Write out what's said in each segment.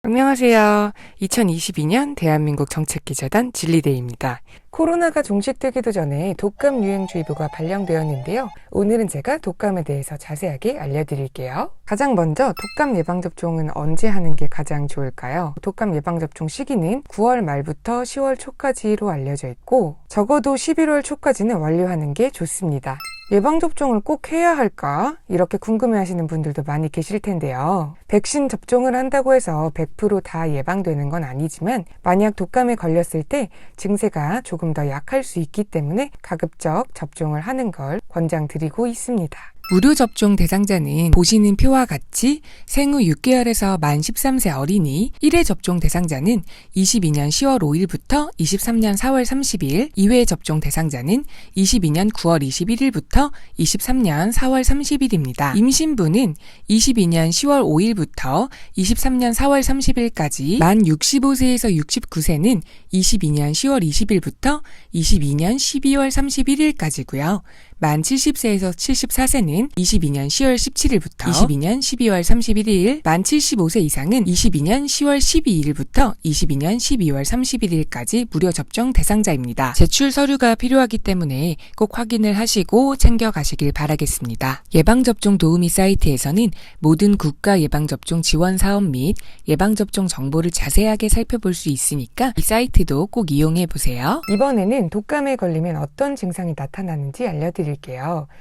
안녕하세요. 2022년 대한민국 정책기자단 진리대입니다. 코로나가 종식되기도 전에 독감 유행주의보가 발령되었는데요. 오늘은 제가 독감에 대해서 자세하게 알려드릴게요. 가장 먼저 독감 예방접종은 언제 하는 게 가장 좋을까요? 독감 예방접종 시기는 9월 말부터 10월 초까지로 알려져 있고 적어도 11월 초까지는 완료하는 게 좋습니다. 예방접종을 꼭 해야 할까? 이렇게 궁금해하시는 분들도 많이 계실 텐데요. 백신 접종을 한다고 해서 100% 다 예방되는 건 아니지만 만약 독감에 걸렸을 때 증세가 조금 더 약할 수 있기 때문에 가급적 접종을 하는 걸 권장드리고 있습니다. 무료 접종 대상자는 보시는 표와 같이 생후 6개월에서 만 13세 어린이, 1회 접종 대상자는 22년 10월 5일부터 23년 4월 30일, 2회 접종 대상자는 22년 9월 21일부터 23년 4월 30일입니다. 임신부는 22년 10월 5일부터 23년 4월 30일까지, 만 65세에서 69세는 22년 10월 20일부터 22년 12월 31일까지고요. 만 70세에서 74세는 22년 10월 17일부터 22년 12월 31일, 만 75세 이상은 22년 10월 12일부터 22년 12월 31일까지 무료 접종 대상자입니다. 제출 서류가 필요하기 때문에 꼭 확인을 하시고 챙겨가시길 바라겠습니다. 예방접종 도우미 사이트에서는 모든 국가 예방접종 지원 사업 및 예방접종 정보를 자세하게 살펴볼 수 있으니까 이 사이트도 꼭 이용해보세요. 이번에는 독감에 걸리면 어떤 증상이 나타나는지 알려드릴게요.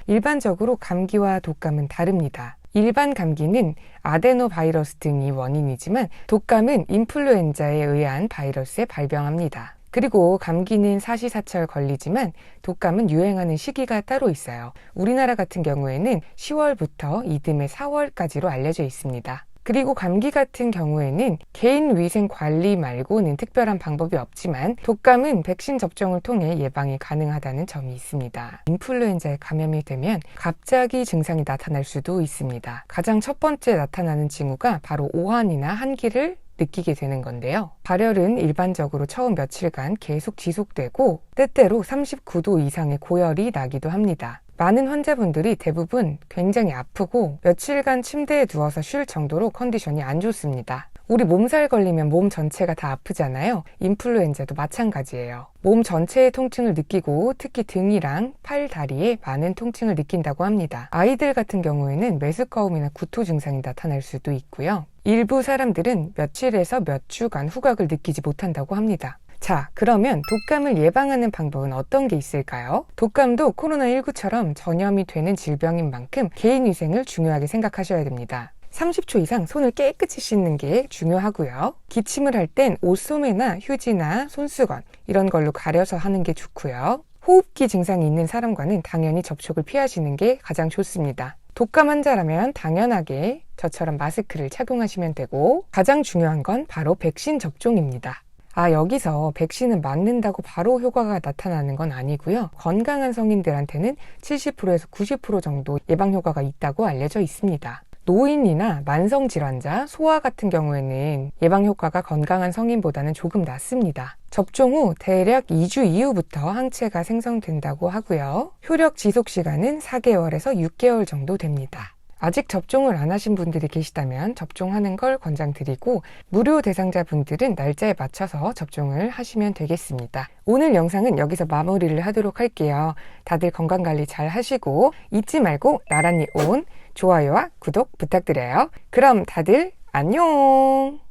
일반적으로 감기와 독감은 다릅니다. 일반 감기는 아데노바이러스 등이 원인이지만 독감은 인플루엔자에 의한 바이러스에 발병합니다. 그리고 감기는 사시사철 걸리지만 독감은 유행하는 시기가 따로 있어요. 우리나라 같은 경우에는 10월부터 이듬해 4월까지로 알려져 있습니다. 그리고 감기 같은 경우에는 개인 위생 관리 말고는 특별한 방법이 없지만 독감은 백신 접종을 통해 예방이 가능하다는 점이 있습니다. 인플루엔자에 감염이 되면 갑자기 증상이 나타날 수도 있습니다. 가장 첫 번째 나타나는 징후가 바로 오한이나 한기를 느끼게 되는 건데요. 발열은 일반적으로 처음 며칠간 계속 지속되고 때때로 39도 이상의 고열이 나기도 합니다. 많은 환자분들이 대부분 굉장히 아프고 며칠간 침대에 누워서 쉴 정도로 컨디션이 안 좋습니다. 우리 몸살 걸리면 몸 전체가 다 아프잖아요. 인플루엔자도 마찬가지예요. 몸 전체의 통증을 느끼고 특히 등이랑 팔, 다리에 많은 통증을 느낀다고 합니다. 아이들 같은 경우에는 메스꺼움이나 구토 증상이 나타날 수도 있고요. 일부 사람들은 며칠에서 몇 주간 후각을 느끼지 못한다고 합니다. 자, 그러면 독감을 예방하는 방법은 어떤 게 있을까요? 독감도 코로나19처럼 전염이 되는 질병인 만큼 개인위생을 중요하게 생각하셔야 됩니다. 30초 이상 손을 깨끗이 씻는 게 중요하고요. 기침을 할 땐 옷소매나 휴지나 손수건 이런 걸로 가려서 하는 게 좋고요. 호흡기 증상이 있는 사람과는 당연히 접촉을 피하시는 게 가장 좋습니다. 독감 환자라면 당연하게 저처럼 마스크를 착용하시면 되고 가장 중요한 건 바로 백신 접종입니다. 여기서 백신을 맞는다고 바로 효과가 나타나는 건 아니고요. 건강한 성인들한테는 70%에서 90% 정도 예방 효과가 있다고 알려져 있습니다. 노인이나 만성질환자, 소아 같은 경우에는 예방 효과가 건강한 성인보다는 조금 낮습니다. 접종 후 대략 2주 이후부터 항체가 생성된다고 하고요. 효력 지속 시간은 4개월에서 6개월 정도 됩니다. 아직 접종을 안 하신 분들이 계시다면 접종하는 걸 권장드리고 무료 대상자분들은 날짜에 맞춰서 접종을 하시면 되겠습니다. 오늘 영상은 여기서 마무리를 하도록 할게요. 다들 건강관리 잘 하시고 잊지 말고 나란히 온 좋아요와 구독 부탁드려요. 그럼 다들 안녕!